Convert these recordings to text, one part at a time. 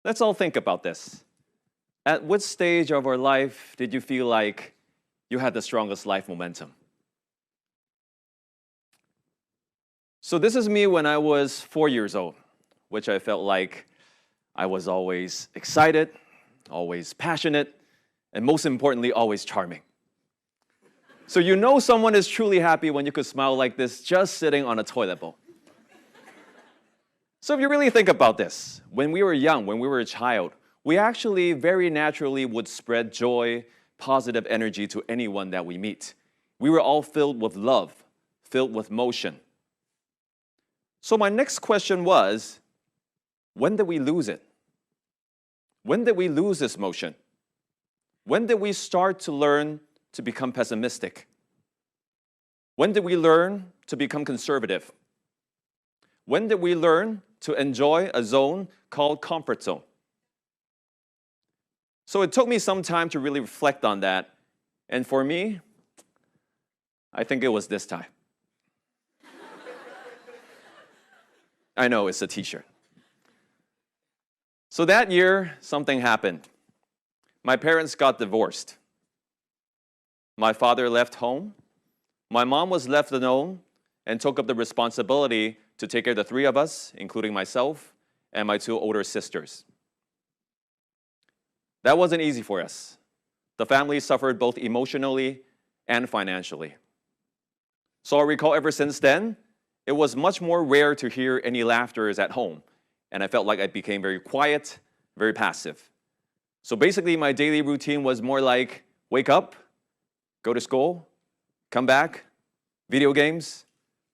Let's all think about this. At what stage of our life did you feel like you had the strongest life momentum? So this is me when I was 4 years old, which I felt like I was always excited, always passionate, and most importantly, always charming. So you know someone is truly happy when you could smile like this just sitting on a toilet bowl. So if you really think about this, when we were young, when we were a child, we actually very naturally would spread joy, positive energy to anyone that we meet. We were all filled with love, filled with motion. So my next question was, when did we lose it? When did we lose this motion? When did we start to learn to become pessimistic? When did we learn to become conservative? When did we learn to enjoy a zone called comfort zone? So it took me some time to really reflect on that. And for me, I think it was this time. I know, it's a t-shirt. So that year, something happened. My parents got divorced. My father left home. My mom was left alone and took up the responsibility to take care of the three of us, including myself and my two older sisters. That wasn't easy for us. The family suffered both emotionally and financially. So I recall ever since then, it was much more rare to hear any laughter at home, and I felt like I became very quiet, very passive. So basically, my daily routine was more like wake up, go to school, come back, video games,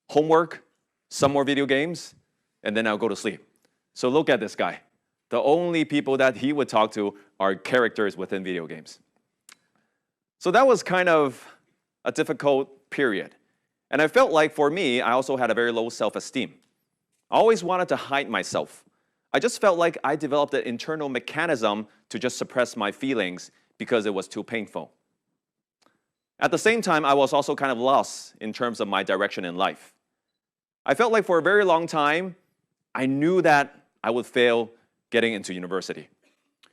homework, some more video games, and then I'll go to sleep. So look at this guy. The only people that he would talk to are characters within video games. So that was kind of a difficult period. And I felt like for me, I also had a very low self-esteem. I always wanted to hide myself. I just felt like I developed an internal mechanism to just suppress my feelings because it was too painful. At the same time, I was also kind of lost in terms of my direction in life. I felt like for a very long time, I knew that I would fail getting into university.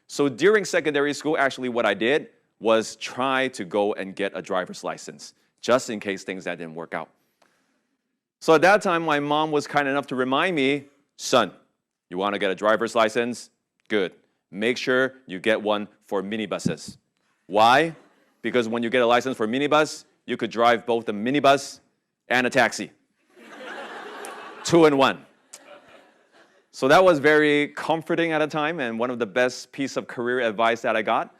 So during secondary school, actually what I did was try to go and get a driver's license, just in case things that didn't work out. So at that time, my mom was kind enough to remind me, son, you want to get a driver's license? Good. Make sure you get one for minibuses. Why? Because when you get a license for minibus, you could drive both a minibus and a taxi. 2 in 1. So that was very comforting at the time and one of the best piece of career advice that I got.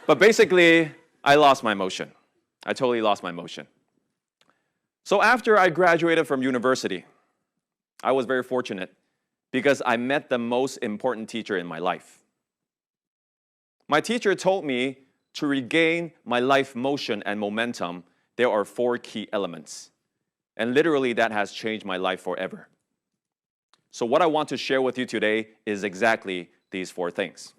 But basically, I lost my motion. I totally lost my motion. So after I graduated from university, I was very fortunate because I met the most important teacher in my life. My teacher told me to regain my life motion and momentum, there are 4 key elements. And literally that has changed my life forever. So what I want to share with you today is exactly these 4 things.